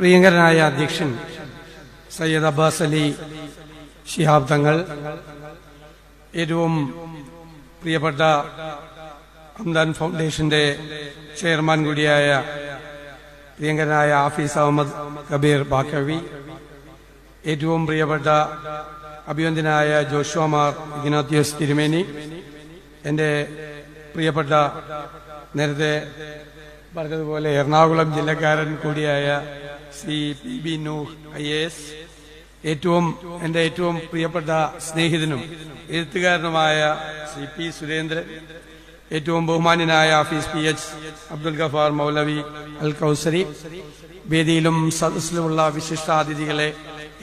പ്രിയങ്കരനായ അധ്യക്ഷൻ സയ്യിദ് അബ്ബാസ് അലി ശിഹാബ് തങ്ങൾ, ഏറ്റവും പ്രിയപ്പെട്ട ഹംദാൻ ഫൗണ്ടേഷന്റെ ചെയർമാൻ കൂടിയായ പ്രിയങ്കരനായ ഹാഫിസ് അഹമ്മദ് കബീർ ബാക്കവി, ഏറ്റവും പ്രിയപ്പെട്ട അഭിവന്ദനായ ജോഷുമാർ ഇഗ്നാത്യോസ് തിരുമേനി, എന്റെ പ്രിയപ്പെട്ട നേരത്തെ പറഞ്ഞതുപോലെ എറണാകുളം ജില്ലക്കാരൻ കൂടിയായ Shri P B Nooh IAS, എന്റെ ഏറ്റവും പ്രിയപ്പെട്ട സ്നേഹിതനും എഴുത്തുകാരനുമായ ശ്രീ പി സുരേന്ദ്രൻ, ഏറ്റവും ബഹുമാന്യനായ ഹാഫിസ് PH അബ്ദുൽ ഗഫാർ മൗലവി അൽ കൗസരി, വേദിയിലും സദസ്സിലുമുള്ള വിശിഷ്ടാതിഥികളെ,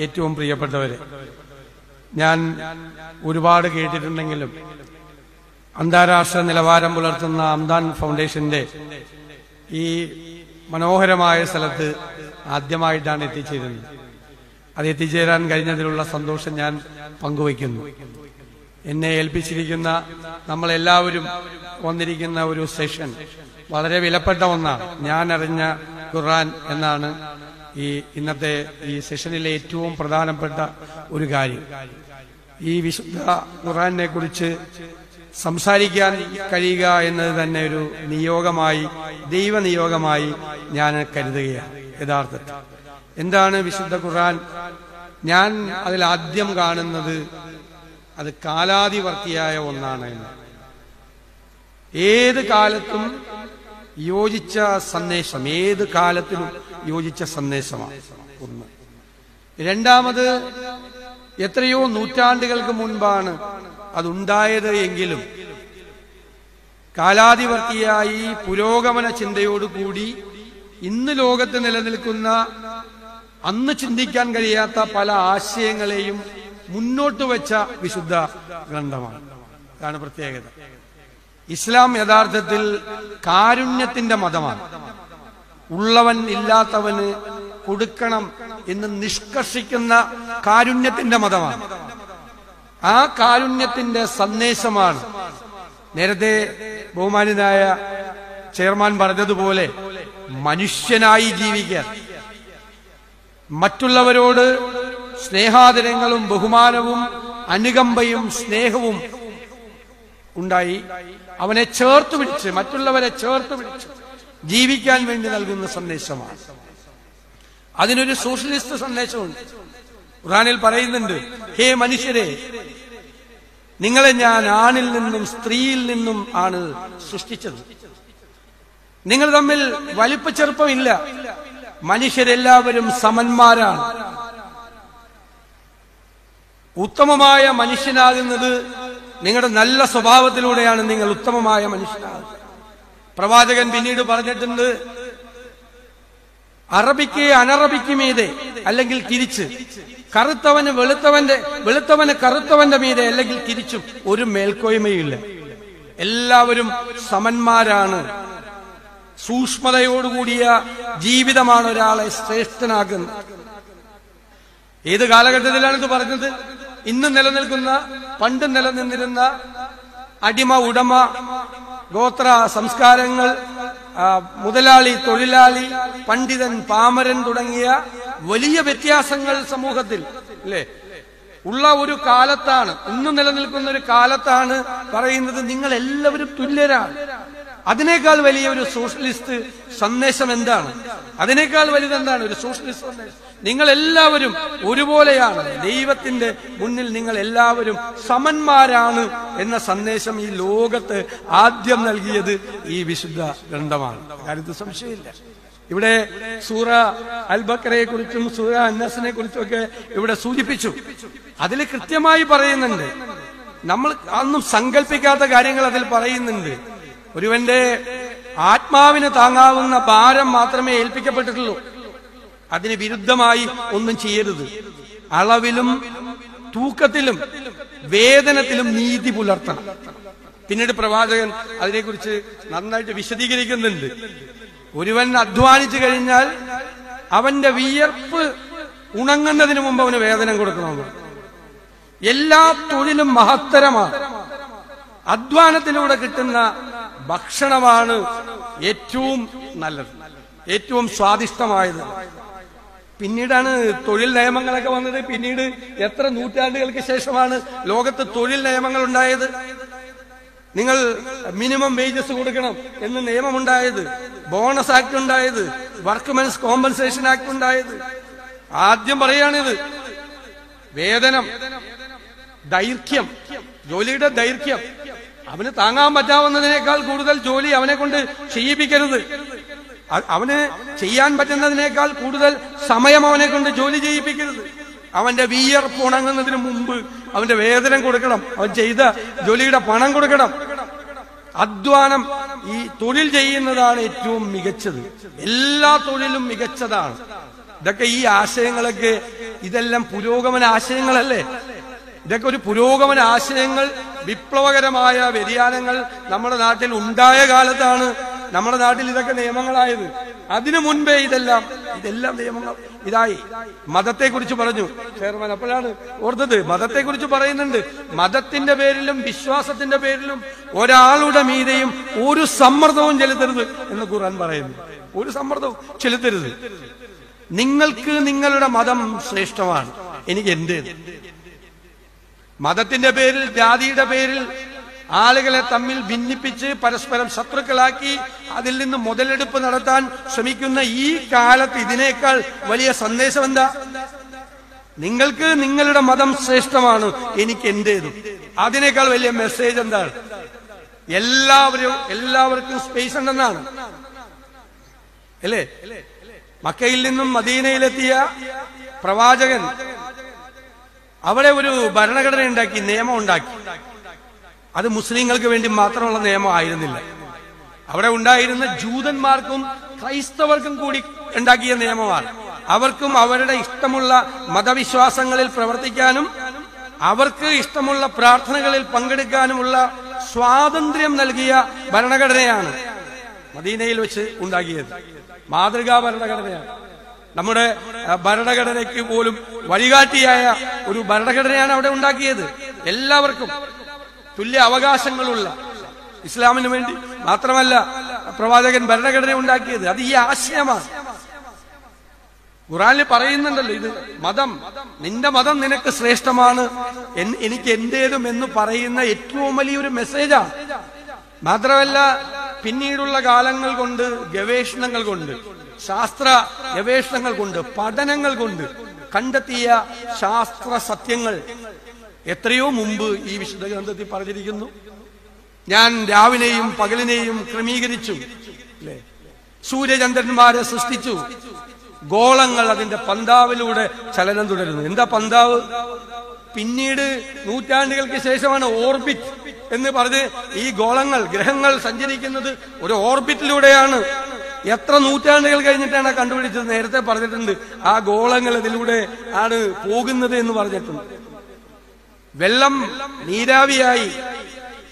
ഏറ്റവും പ്രിയപ്പെട്ടവരെ, ഞാൻ ഒരുപാട് കേട്ടിട്ടുണ്ടെങ്കിലും അന്താരാഷ്ട്ര നിലവാരം പുലർത്തുന്ന ഹംദാൻ ഫൗണ്ടേഷന്റെ ഈ മനോഹരമായ സ്ഥലത്ത് ആദ്യമായിട്ടാണ് എത്തിച്ചേരുന്നത്. അത് എത്തിച്ചേരാൻ കഴിഞ്ഞതിലുള്ള സന്തോഷം ഞാൻ പങ്കുവയ്ക്കുന്നു. എന്നെ ഏൽപ്പിച്ചിരിക്കുന്ന നമ്മളെല്ലാവരും വന്നിരിക്കുന്ന ഒരു സെഷൻ വളരെ വിലപ്പെട്ട ഒന്നാണ്. ഞാൻ അറിഞ്ഞ ഖുർആൻ എന്നാണ് ഇന്നത്തെ ഈ സെഷനിലെ ഏറ്റവും പ്രധാനപ്പെട്ട ഒരു കാര്യം. ഈ വിശുദ്ധ ഖുർആനെ കുറിച്ച് സംസാരിക്കാൻ കഴിയുക എന്നത് തന്നെ ഒരു നിയോഗമായി, ദൈവനിയോഗമായി ഞാൻ കരുതുകയാണ്. യഥാർത്ഥത്തിൽ എന്താണ് വിശുദ്ധ ഖുർആൻ? ഞാൻ അതിൽ ആദ്യം കാണുന്നത് അത് കാലാതിവർത്തിയായ ഒന്നാണ് എന്ന്. ഏത് കാലത്തും യോജിച്ച സന്ദേശം, ഏത് കാലത്തിനും യോജിച്ച സന്ദേശമാണ് ഒന്ന്. രണ്ടാമത്, എത്രയോ നൂറ്റാണ്ടുകൾക്ക് മുൻപാണ് അതുണ്ടായത് എങ്കിലും കാലാതിവർത്തിയായി പുരോഗമന ചിന്തയോടുകൂടി ഇന്ന് ലോകത്ത് നിലനിൽക്കുന്ന അന്ന് ചിന്തിക്കാൻ കഴിയാത്ത പല ആശയങ്ങളെയും മുന്നോട്ട് വെച്ച വിശുദ്ധ ഗ്രന്ഥമാണ്. അതാണ് പ്രത്യേകത. ഇസ്ലാം യഥാർത്ഥത്തിൽ കാരുണ്യത്തിന്റെ മതമാണ്. ഉള്ളവൻ ഇല്ലാത്തവന് കൊടുക്കണം എന്ന് നിഷ്കർഷിക്കുന്ന കാരുണ്യത്തിന്റെ മതമാണ്. ആ കാരുണ്യത്തിന്റെ സന്ദേശമാണ് നേരത്തെ ബഹുമാന്യനായ ചെയർമാൻ പറഞ്ഞതുപോലെ മനുഷ്യനായി ജീവിക്കാൻ, മറ്റുള്ളവരോട് സ്നേഹാദരങ്ങളും ബഹുമാനവും അനുകമ്പയും സ്നേഹവും ഉണ്ടായി അവനെ ചേർത്ത് പിടിച്ച്, മറ്റുള്ളവരെ ചേർത്ത് പിടിച്ച് ജീവിക്കാൻ വേണ്ടി നൽകുന്ന സന്ദേശമാണ്. അതിനൊരു സോഷ്യലിസ്റ്റ് സന്ദേശമുണ്ട്. ഖുർആനിൽ പറയുന്നുണ്ട്, ഹേ മനുഷ്യരെ, നിങ്ങളെ ഞാൻ ആണിൽ നിന്നും സ്ത്രീയിൽ നിന്നും ആണ് സൃഷ്ടിച്ചത്. നിങ്ങൾ തമ്മിൽ വലിപ്പ ചെറുപ്പമില്ല, മനുഷ്യരെല്ലാവരും സമന്മാരാണ്. ഉത്തമമായ മനുഷ്യനാകുന്നത് നിങ്ങളുടെ നല്ല സ്വഭാവത്തിലൂടെയാണ്. നിങ്ങൾ ഉത്തമമായ മനുഷ്യനാകുന്നത്. പ്രവാചകൻ പിന്നീട് പറഞ്ഞിട്ടുണ്ട്, അറബിക്ക് അനറബിക്ക് മീതെ, അല്ലെങ്കിൽ തിരിച്ച്, കറുത്തവന് വെളുത്തവന് കറുത്തവന്റെ മീതെ, അല്ലെങ്കിൽ തിരിച്ചും ഒരു മേൽക്കോയ്മയില്ല. എല്ലാവരും സമന്മാരാണ്. സൂക്ഷ്മതയോടുകൂടിയ ജീവിതമാണ് ഒരാളെ ശ്രേഷ്ഠനാക്കുന്നത്. ഏത് കാലഘട്ടത്തിലാണ് ഇത് പറഞ്ഞത്? ഇന്ന് നിലനിൽക്കുന്ന, പണ്ട് നിലനിന്നിരുന്ന അടിമ ഉടമ ഗോത്ര സംസ്കാരങ്ങൾ, മുതലാളി തൊഴിലാളി, പണ്ഡിതൻ പാമരൻ തുടങ്ങിയ വലിയ വ്യത്യാസങ്ങൾ സമൂഹത്തിൽ അല്ലേ ഉള്ള ഒരു കാലത്താണ്, ഇന്ന് നിലനിൽക്കുന്ന ഒരു കാലത്താണ് പറയുന്നത് നിങ്ങൾ എല്ലാവരും തുല്യരാണ്. അതിനേക്കാൾ വലിയ ഒരു സോഷ്യലിസ്റ്റ് സന്ദേശം എന്താണ്? അതിനേക്കാൾ വലുതെന്താണ് ഒരു സോഷ്യലിസ്റ്റ് സന്ദേശം? നിങ്ങൾ എല്ലാവരും ഒരുപോലെയാണ്, ദൈവത്തിന്റെ മുന്നിൽ നിങ്ങൾ എല്ലാവരും സമന്മാരാണ് എന്ന സന്ദേശം ഈ ലോകത്ത് ആദ്യം നൽകിയത് ഈ വിശുദ്ധ ഗ്രന്ഥമാണ്. കാര്യത്തിൽ സംശയമില്ല. ഇവിടെ സൂറ അൽ ബഖറയെ കുറിച്ചും സൂറ അന്നസിനെ കുറിച്ചും ഒക്കെ ഇവിടെ സൂചിപ്പിച്ചു. അതിൽ കൃത്യമായി പറയുന്നുണ്ട്, നമ്മൾ അന്നും സങ്കല്പിക്കാത്ത കാര്യങ്ങൾ അതിൽ പറയുന്നുണ്ട്. ഒരുവന്റെ ആത്മാവിന് താങ്ങാവുന്ന ഭാരം മാത്രമേ ഏൽപ്പിക്കപ്പെട്ടിട്ടുള്ളൂ. അതിന് വിരുദ്ധമായി ഒന്നും ചെയ്യരുത്. അളവിലും തൂക്കത്തിലും വേതനത്തിലും നീതി പുലർത്തണം. പിന്നീട് പ്രവാചകൻ അതിനെക്കുറിച്ച് നന്നായിട്ട് വിശദീകരിക്കുന്നുണ്ട്. ഒരുവൻ അധ്വാനിച്ചു കഴിഞ്ഞാൽ അവന്റെ വിയർപ്പ് ഉണങ്ങുന്നതിന് മുമ്പ് അവന് വേതനം കൊടുക്കണമെന്ന്. എല്ലാ തൊഴിലും മഹത്തരമാണ്. അധ്വാനത്തിലൂടെ കിട്ടുന്ന ഭക്ഷണമാണ് ഏറ്റവും നല്ലത്, ഏറ്റവും സ്വാദിഷ്ടമായത്. പിന്നീടാണ് തൊഴിൽ നിയമങ്ങളൊക്കെ വന്നത്. പിന്നീട് എത്ര നൂറ്റാണ്ടുകൾക്ക് ശേഷമാണ് ലോകത്ത് തൊഴിൽ നിയമങ്ങൾ ഉണ്ടായത്. നിങ്ങൾ മിനിമം വേജസ് കൊടുക്കണം എന്ന് നിയമമുണ്ടായത്, ബോണസ് ആക്ട് ഉണ്ടായത്, വർക്ക്മെൻസ് കോമ്പൻസേഷൻ ആക്ട് ഉണ്ടായത്. ആദ്യം പറയാണിത്. വേതനം, ദൈർഘ്യം, ജോലിയുടെ ദൈർഘ്യം, അവന് താങ്ങാൻ പറ്റാവുന്നതിനേക്കാൾ കൂടുതൽ ജോലി അവനെ കൊണ്ട് ചെയ്യിപ്പിക്കരുത്. അവന് ചെയ്യാൻ പറ്റുന്നതിനേക്കാൾ കൂടുതൽ സമയം അവനെ കൊണ്ട് ജോലി ചെയ്യിപ്പിക്കരുത്. അവന്റെ വിയർപ്പ് ഉണങ്ങുന്നതിന് മുമ്പ് അവന്റെ വേതനം കൊടുക്കണം. അവൻ ചെയ്ത ജോലിയുടെ പണം കൊടുക്കണം. അധ്വാനം, ഈ തൊഴിൽ ചെയ്യുന്നതാണ് ഏറ്റവും മികച്ചത്. എല്ലാ തൊഴിലും മികച്ചതാണ്. ഇതൊക്കെ ഈ ആശയങ്ങളൊക്കെ ഇതെല്ലാം പുരോഗമന ആശയങ്ങളല്ലേ? ഇതൊക്കെ ഒരു പുരോഗമന ആശയങ്ങൾ, വിപ്ലവകരമായ വ്യതിയാനങ്ങൾ നമ്മുടെ നാട്ടിൽ ഉണ്ടായ കാലത്താണ് നമ്മുടെ നാട്ടിൽ ഇതൊക്കെ നിയമങ്ങളായത്. അതിനു മുൻപേ ഇതെല്ലാം നിയമങ്ങൾ ഇതായി. മതത്തെക്കുറിച്ച് പറഞ്ഞു ചെയർമാൻ, അപ്പോഴാണ് ഓർത്തത്. മതത്തെക്കുറിച്ച് പറയുന്നുണ്ട്. മതത്തിന്റെ പേരിലും വിശ്വാസത്തിന്റെ പേരിലും ഒരാളുടെ മീതെയും ഒരു സമ്മർദ്ദവും ചെലുത്തരുത് എന്ന് ഖുർആൻ പറയുന്നു. ഒരു സമ്മർദ്ദവും ചെലുത്തരുത്. നിങ്ങൾക്ക് നിങ്ങളുടെ മതം ശ്രേഷ്ഠമാണ്, എനിക്ക് എന്റേത്. മതത്തിന്റെ പേരിൽ, ജാതിയുടെ പേരിൽ ആളുകളെ തമ്മിൽ ഭിന്നിപ്പിച്ച് പരസ്പരം ശത്രുക്കളാക്കി അതിൽ നിന്ന് മുതലെടുപ്പ് നടത്താൻ ശ്രമിക്കുന്ന ഈ കാലത്ത് ഇതിനേക്കാൾ വലിയ സന്ദേശം എന്താ? നിങ്ങൾക്ക് നിങ്ങളുടെ മതം ശ്രേഷ്ഠമാണ്, എനിക്ക് എന്റേതും. അതിനേക്കാൾ വലിയ മെസ്സേജ് എന്താണ്? എല്ലാവർക്കും സ്പേസ് ഉണ്ടെന്നാണ് അല്ലേ? മക്കയിൽ നിന്നും മദീനയിലെത്തിയ പ്രവാചകൻ അവിടെ ഒരു ഭരണഘടന ഉണ്ടാക്കി, നിയമം ഉണ്ടാക്കി. അത് മുസ്ലിങ്ങൾക്ക് വേണ്ടി മാത്രമുള്ള നിയമം ആയിരുന്നില്ല. അവിടെ ഉണ്ടായിരുന്ന ജൂതന്മാർക്കും ക്രൈസ്തവർക്കും കൂടി ഉണ്ടാക്കിയ നിയമമാണ്. അവർക്കും അവരുടെ ഇഷ്ടമുള്ള മതവിശ്വാസങ്ങളിൽ പ്രവർത്തിക്കാനും അവർക്ക് ഇഷ്ടമുള്ള പ്രാർത്ഥനകളിൽ പങ്കെടുക്കാനുമുള്ള സ്വാതന്ത്ര്യം നൽകിയ ഭരണഘടനയാണ് മദീനയിൽ വെച്ച് ഉണ്ടാക്കിയത്. മാതൃകാ ഭരണഘടനയാണ്. നമ്മുടെ ഭരണഘടനയ്ക്ക് പോലും വഴികാട്ടിയായ ഒരു ഭരണഘടനയാണ് അവിടെ ഉണ്ടാക്കിയത്. എല്ലാവർക്കും തുല്യ അവകാശങ്ങളുള്ള, ഇസ്ലാമിന് വേണ്ടി മാത്രമല്ല പ്രവാചകൻ ഭരണഘടന ഉണ്ടാക്കിയത്. അത് ഈ ആശയമാണ്. ഖുർആനിൽ പറയുന്നുണ്ടല്ലോ, ഇത് മതം, നിന്റെ മതം നിനക്ക് ശ്രേഷ്ഠമാണ്, എനിക്ക് എന്റേതും എന്ന് പറയുന്ന ഏറ്റവും വലിയൊരു മെസ്സേജാണ്. മാത്രമല്ല പിന്നീടുള്ള കാലങ്ങൾ കൊണ്ട്, ഗവേഷണങ്ങൾ കൊണ്ട്, ശാസ്ത്ര ഗവേഷണങ്ങൾ കൊണ്ട്, പഠനങ്ങൾ കൊണ്ട് കണ്ടെത്തിയ ശാസ്ത്ര സത്യങ്ങൾ എത്രയോ മുമ്പ് ഈ വിശുദ്ധ ഗ്രന്ഥത്തിൽ പറഞ്ഞിരിക്കുന്നു. ഞാൻ രാവിനെയും പകലിനെയും ക്രമീകരിച്ചു, അല്ലേ? സൂര്യചന്ദ്രന്മാരെ സൃഷ്ടിച്ചു. ഗോളങ്ങൾ അതിന്റെ പന്താവിലൂടെ ചലനം തുടരുന്നു. എന്താ പന്താവ്? പിന്നീട് നൂറ്റാണ്ടുകൾക്ക് ശേഷമാണ് ഓർബിറ്റ് എന്ന് പറഞ്ഞ് ഈ ഗോളങ്ങൾ, ഗ്രഹങ്ങൾ സഞ്ചരിക്കുന്നത് ഒരു ഓർബിറ്റിലൂടെയാണ്. എത്ര നൂറ്റാണ്ടുകൾ കഴിഞ്ഞിട്ടാണ് കണ്ടുപിടിച്ചത്? നേരത്തെ പറഞ്ഞിട്ടുണ്ട്, ആ ഗോളങ്ങൾ ഇതിലൂടെ ആണ് പോകുന്നത് എന്ന് പറഞ്ഞിട്ടുണ്ട്. വെള്ളം നീരാവിയായി,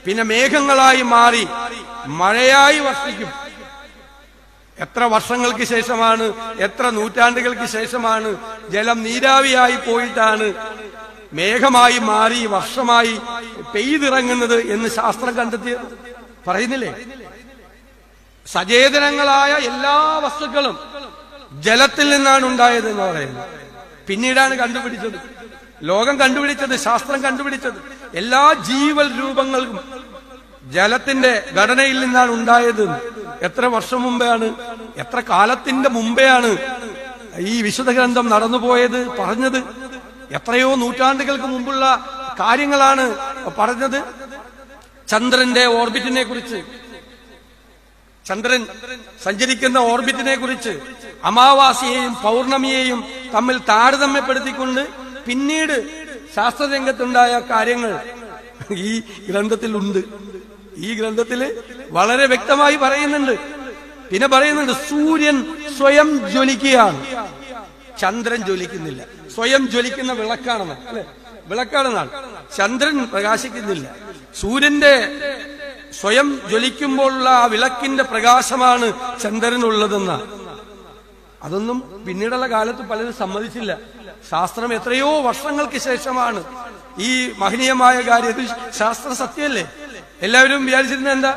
പിന്നെ മേഘങ്ങളായി മാറി മഴയായി വർഷിക്കും. എത്ര വർഷങ്ങൾക്ക് ശേഷമാണ്, എത്ര നൂറ്റാണ്ടുകൾക്ക് ശേഷമാണ് ജലം നീരാവിയായി പോയിട്ടാണ് മേഘമായി മാറി വർഷമായി പെയ്തിറങ്ങുന്നത് എന്ന് ശാസ്ത്രം കണ്ടെത്തിയത്. പറയുന്നില്ലേ? സചേതനങ്ങളായ എല്ലാ വസ്തുക്കളും ജലത്തിൽ നിന്നാണ് ഉണ്ടായത് എന്ന് പറയുന്നത്. പിന്നീടാണ് കണ്ടുപിടിച്ചത്, ലോകം കണ്ടുപിടിച്ചത്, ശാസ്ത്രം കണ്ടുപിടിച്ചത്. എല്ലാ ജീവൽ രൂപങ്ങൾക്കും ജലത്തിന്റെ ഘടനയിൽ നിന്നാണ് ഉണ്ടായത്. എത്ര വർഷം മുമ്പെയാണ്, എത്ര കാലത്തിന്റെ മുമ്പെയാണ് ഈ വിശുദ്ധ ഗ്രന്ഥം നടന്നുപോയത്, പറഞ്ഞത്? എത്രയോ നൂറ്റാണ്ടുകൾക്ക് മുമ്പുള്ള കാര്യങ്ങളാണ് പറഞ്ഞത്. ചന്ദ്രന്റെ ഓർബിറ്റിനെ കുറിച്ച്, ചന്ദ്രൻ സഞ്ചരിക്കുന്ന ഓർബിറ്റിനെ കുറിച്ച്, അമാവാസിയെയും പൗർണമിയെയും തമ്മിൽ താരതമ്യപ്പെടുത്തിക്കൊണ്ട് പിന്നീട് ശാസ്ത്രരംഗത്തുണ്ടായ കാര്യങ്ങൾ ഈ ഗ്രന്ഥത്തിലുണ്ട്. ഈ ഗ്രന്ഥത്തിൽ വളരെ വ്യക്തമായി പറയുന്നുണ്ട്. പിന്നെ പറയുന്നുണ്ട്, സൂര്യൻ സ്വയം ജ്വലിക്കുകയാണ്, ചന്ദ്രൻ ജ്വലിക്കുന്നില്ല. സ്വയം ജ്വലിക്കുന്ന വിളക്കാണെന്ന്, അല്ലെ? വിളക്കാണെന്നാണ്. ചന്ദ്രൻ പ്രകാശിക്കുന്നില്ല. സൂര്യന്റെ സ്വയം ജ്വലിക്കുമ്പോഴുള്ള ആ വിളക്കിന്റെ പ്രകാശമാണ് ചന്ദ്രനുള്ളതെന്നാണ്. അതൊന്നും പിന്നീടുള്ള കാലത്ത് പലരും സമ്മതിച്ചില്ല. ശാസ്ത്രം എത്രയോ വർഷങ്ങൾക്ക് ശേഷമാണ് ഈ മഹനീയമായ കാര്യം. ശാസ്ത്ര സത്യമല്ലേ? എല്ലാവരും വിചാരിച്ചിരുന്നത് എന്താ?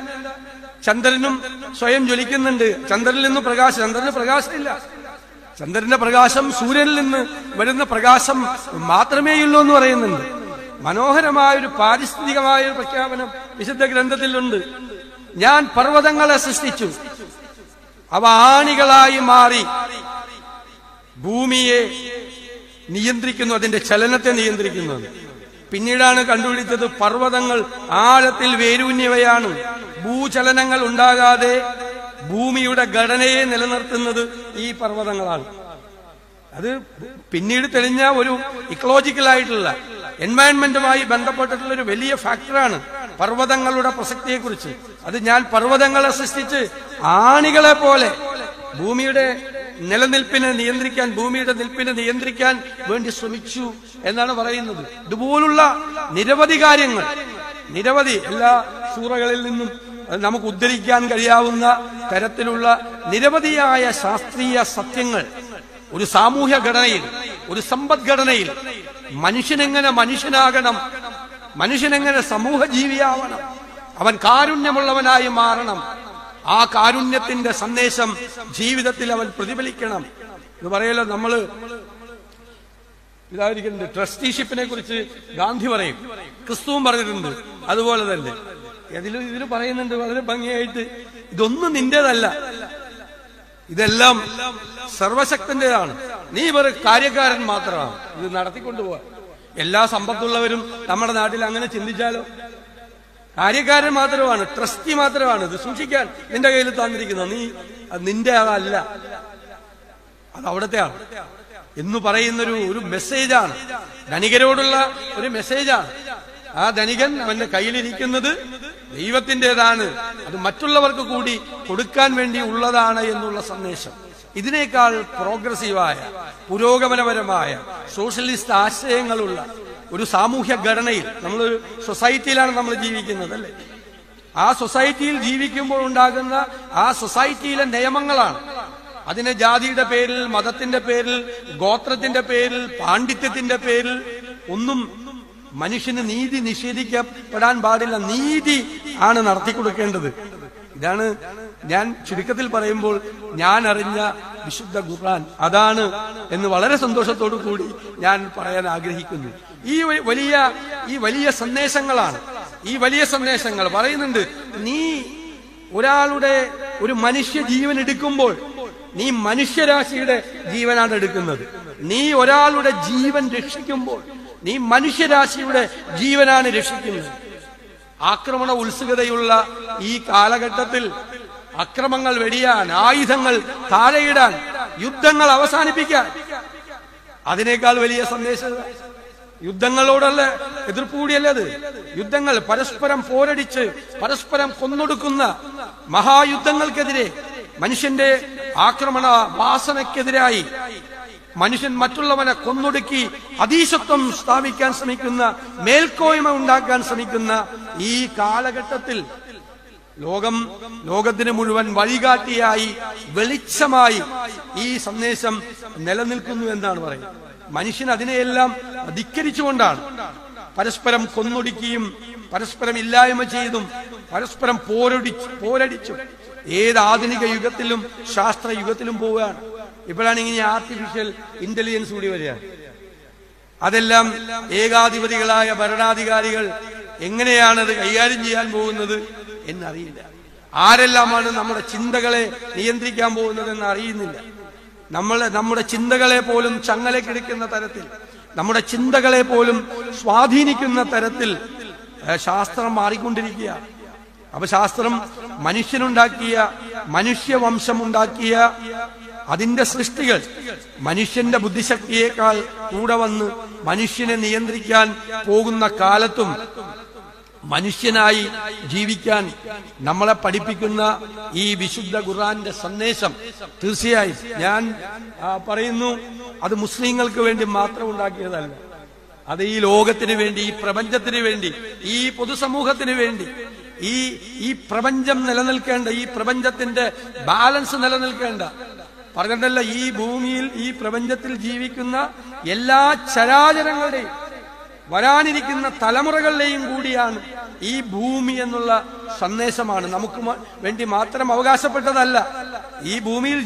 ചന്ദ്രനും സ്വയം ജ്വലിക്കുന്നുണ്ട്, ചന്ദ്രനിൽ നിന്നും പ്രകാശം. ചന്ദ്രന് പ്രകാശമില്ല. ചന്ദ്രന്റെ പ്രകാശം സൂര്യനിൽ നിന്ന് വരുന്ന പ്രകാശം മാത്രമേയുള്ളൂ എന്ന് പറയുന്നുണ്ട്. മനോഹരമായ ഒരു പാരിസ്ഥിതികമായ ഒരു പ്രഖ്യാപനം വിശുദ്ധ ഗ്രന്ഥത്തിലുണ്ട്. ഞാൻ പർവ്വതങ്ങളെ സൃഷ്ടിച്ചു, അവ ആണികളായി മാറി ഭൂമിയെ നിയന്ത്രിക്കുന്നു, അതിന്റെ ചലനത്തെ നിയന്ത്രിക്കുന്നു. പിന്നീടാണ് കണ്ടുപിടിച്ചത് പർവ്വതങ്ങൾ ആഴത്തിൽ വേരൂന്നിയവയാണ്. ഭൂചലനങ്ങൾ ഉണ്ടാകാതെ ഭൂമിയുടെ ഘടനയെ നിലനിർത്തുന്നത് ഈ പർവ്വതങ്ങളാണ്. അത് പിന്നീട് തെളിഞ്ഞ ഒരു ഇക്കോളജിക്കലായിട്ടുള്ള എൻവയൺമെന്റുമായി ബന്ധപ്പെട്ടിട്ടുള്ള ഒരു വലിയ ഫാക്ടറാണ് പർവ്വതങ്ങളുടെ പ്രസക്തിയെക്കുറിച്ച്. അത് ഞാൻ പർവ്വതങ്ങളെ സൃഷ്ടിച്ച് ആണികളെ പോലെ ഭൂമിയുടെ നിലനിൽപ്പിനെ നിയന്ത്രിക്കാൻ, ഭൂമിയുടെ നിൽപ്പിനെ നിയന്ത്രിക്കാൻ വേണ്ടി ശ്രമിച്ചു എന്നാണ് പറയുന്നത്. ഇതുപോലുള്ള നിരവധി കാര്യങ്ങൾ, നിരവധി എല്ലാ സൂറകളിൽ നിന്നും നമുക്ക് ഉദ്ധരിക്കാൻ കഴിയാവുന്ന തരത്തിലുള്ള നിരവധിയായ ശാസ്ത്രീയ സത്യങ്ങൾ ഒരു സാമൂഹ്യ ഘടനയിൽ, ഒരു സമ്പദ്ഘടനയിൽ മനുഷ്യനെങ്ങനെ മനുഷ്യനാകണം, മനുഷ്യനെങ്ങനെ സമൂഹ ജീവിയാവണം, അവൻ കാരുണ്യമുള്ളവനായി മാറണം, ആ കാരുണ്യത്തിന്റെ സന്ദേശം ജീവിതത്തിൽ അവൻ പ്രതിഫലിക്കണം എന്ന് പറയല്ലോ. നമ്മള് ഇതായിരിക്കുന്നുണ്ട്, ട്രസ്റ്റിഷിപ്പിനെ കുറിച്ച് ഗാന്ധി പറയും, ക്രിസ്തുവും പറഞ്ഞിട്ടുണ്ട്. അതുപോലെ തന്നെ ഇതിൽ പറയുന്നുണ്ട് വളരെ ഭംഗിയായിട്ട്, ഇതൊന്നും നിന്റേതല്ല, ഇതെല്ലാം സർവശക്തന്റേതാണ്, നീ വെറും കാര്യക്കാരൻ മാത്രമാണ് ഇത് നടത്തിക്കൊണ്ടുപോവാൻ. എല്ലാ സമ്പത്തുള്ളവരും നമ്മുടെ നാട്ടിൽ അങ്ങനെ ചിന്തിച്ചാലോ? കാര്യക്കാരൻ മാത്രമാണ്, ട്രസ്റ്റി മാത്രമാണ് ഇത് സൂക്ഷിക്കാൻ നിന്റെ കയ്യിൽ തന്നിരിക്കുന്നത്, നീ നിന്റെ അതല്ല, അത് അവിടത്തെയാണ് എന്ന് പറയുന്നൊരു ഒരു മെസ്സേജാണ്, ധനികരോടുള്ള ഒരു മെസ്സേജാണ്. ആ ധനികൻ അവന്റെ കയ്യിലിരിക്കുന്നത് ദൈവത്തിൻ്റെതാണ്, അത് മറ്റുള്ളവർക്ക് കൂടി കൊടുക്കാൻ വേണ്ടി ഉള്ളതാണ് എന്നുള്ള സന്ദേശം. ഇതിനേക്കാൾ പ്രോഗ്രസീവായ, പുരോഗമനപരമായ, സോഷ്യലിസ്റ്റ് ആശയങ്ങളുള്ള ഒരു സാമൂഹ്യ ഘടനയിൽ, നമ്മളൊരു സൊസൈറ്റിയിലാണ് നമ്മൾ ജീവിക്കുന്നത് അല്ലേ? ആ സൊസൈറ്റിയിൽ ജീവിക്കുമ്പോൾ ഉണ്ടാകുന്ന ആ സൊസൈറ്റിയിലെ നിയമങ്ങളാണ്. അതിനെ ജാതിയുടെ പേരിൽ, മതത്തിന്റെ പേരിൽ, ഗോത്രത്തിന്റെ പേരിൽ, പാണ്ഡിത്യത്തിന്റെ പേരിൽ ഒന്നും മനുഷ്യന് നീതി നിഷേധിക്കപ്പെടാൻ പാടില്ല. നീതി ആണ് നടത്തിക്കൊടുക്കേണ്ടത്. ഇതാണ് ഞാൻ ചുരുക്കത്തിൽ പറയുമ്പോൾ ഞാൻ അറിഞ്ഞ വിശുദ്ധ ഖുർആൻ അതാണ് എന്ന് വളരെ സന്തോഷത്തോടു കൂടി ഞാൻ പറയാൻ ആഗ്രഹിക്കുന്നു. ഈ വലിയ സന്ദേശങ്ങളാണ്. ഈ വലിയ സന്ദേശങ്ങൾ പറയുന്നുണ്ട്, നീ ഒരാളുടെ ഒരു മനുഷ്യ ജീവൻ എടുക്കുമ്പോൾ നീ മനുഷ്യരാശിയുടെ ജീവനാണ് എടുക്കുന്നത്. നീ ഒരാളുടെ ജീവൻ രക്ഷിക്കുമ്പോൾ നീ മനുഷ്യരാശിയുടെ ജീവനാണ് രക്ഷിക്കുന്നത്. ആക്രമണ ഉത്സുകതയുള്ള ഈ കാലഘട്ടത്തിൽ അക്രമങ്ങൾ വെടിയാൻ, ആയുധങ്ങൾ താഴെയിടാൻ, യുദ്ധങ്ങൾ അവസാനിപ്പിക്കാൻ, അതിനേക്കാൾ വലിയ സന്ദേശം യുദ്ധങ്ങളോടുള്ള എതിർപ്പ് കൂടിയല്ലേ അത്? യുദ്ധങ്ങൾ, പരസ്പരം പോരടിച്ച് പരസ്പരം കൊന്നൊടുക്കുന്ന മഹായുദ്ധങ്ങൾക്കെതിരെ, മനുഷ്യന്റെ ആക്രമണ വാസനയ്ക്കെതിരായി മനുഷ്യൻ മറ്റുള്ളവനെ കൊന്നൊടുക്കി അധീശത്വം സ്ഥാപിക്കാൻ ശ്രമിക്കുന്ന, മേൽക്കോയ്മ ഉണ്ടാക്കാൻ ശ്രമിക്കുന്ന ഈ കാലഘട്ടത്തിൽ ലോകത്തിന് മുഴുവൻ വഴികാട്ടിയായി, വെളിച്ചമായി ഈ സന്ദേശം നിലനിൽക്കുന്നു എന്നാണ് പറയുന്നത്. മനുഷ്യൻ അതിനെയെല്ലാം ധിക്കരിച്ചുകൊണ്ടാണ് പരസ്പരം കൊന്നൊടുക്കിയും പരസ്പരം ഇല്ലായ്മ ചെയ്തും പരസ്പരം പോരടിച്ചും ഏത് ആധുനിക യുഗത്തിലും ശാസ്ത്ര യുഗത്തിലും പോവുകയാണ്. ഇപ്പോഴാണ് ഇങ്ങനെ ആർട്ടിഫിഷ്യൽ ഇന്റലിജൻസ് കൂടി വരികയാണ്. അതെല്ലാം ഏകാധിപതികളായ ഭരണാധികാരികൾ എങ്ങനെയാണത് കൈകാര്യം ചെയ്യാൻ പോകുന്നത് എന്നറിയില്ല. ആരെല്ലാമാണ് നമ്മുടെ ചിന്തകളെ നിയന്ത്രിക്കാൻ പോകുന്നതെന്ന് അറിയുന്നില്ല. നമ്മുടെ ചിന്തകളെ പോലും ചങ്ങലക്കിടിക്കുന്ന തരത്തിൽ, നമ്മുടെ ചിന്തകളെ പോലും സ്വാധീനിക്കുന്ന തരത്തിൽ ശാസ്ത്രം മാറിക്കൊണ്ടിരിക്കുക. അപ്പൊ ശാസ്ത്രം മനുഷ്യനുണ്ടാക്കിയ, മനുഷ്യവംശമുണ്ടാക്കിയ അതിന്റെ സൃഷ്ടികൾ മനുഷ്യന്റെ ബുദ്ധിശക്തിയേക്കാൾ കൂടെ വന്ന് മനുഷ്യനെ നിയന്ത്രിക്കാൻ പോകുന്ന കാലത്തും മനുഷ്യനായി ജീവിക്കാൻ നമ്മളെ പഠിപ്പിക്കുന്ന ഈ വിശുദ്ധ ഖുർആന്റെ സന്ദേശം തീർച്ചയായും ഞാൻ പറയുന്നു, അത് മുസ്ലിങ്ങൾക്ക് വേണ്ടി മാത്രം ഉണ്ടാക്കിയതല്ല. അത് ഈ ലോകത്തിന് വേണ്ടി, ഈ പ്രപഞ്ചത്തിന് വേണ്ടി, ഈ പൊതുസമൂഹത്തിന് വേണ്ടി, ഈ പ്രപഞ്ചം നിലനിൽക്കേണ്ട, ഈ പ്രപഞ്ചത്തിന്റെ ബാലൻസ് നിലനിൽക്കേണ്ട, പറഞ്ഞിട്ടല്ല, ഈ ഭൂമിയിൽ, ഈ പ്രപഞ്ചത്തിൽ ജീവിക്കുന്ന എല്ലാ ചരാചരങ്ങളുടെയും വരാനിരിക്കുന്ന തലമുറകളിലെയും കൂടിയാണ് ഈ ഭൂമി എന്നുള്ള സന്ദേശമാണ്. നമുക്ക് വേണ്ടി മാത്രം അവകാശപ്പെട്ടതല്ല. ഈ ഭൂമിയിൽ